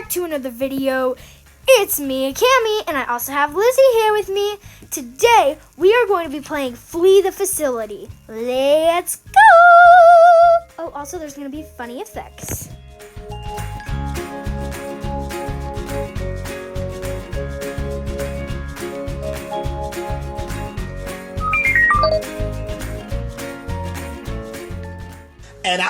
back to another video. It's me, Cammy, and I also have Lizzie here with me. Today, we are going to be playing Flee the Facility. Let's go! Oh, also there's going to be funny effects. And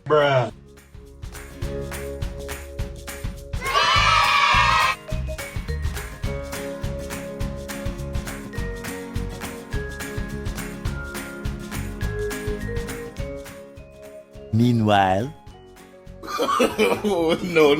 bruh. Meanwhile, no.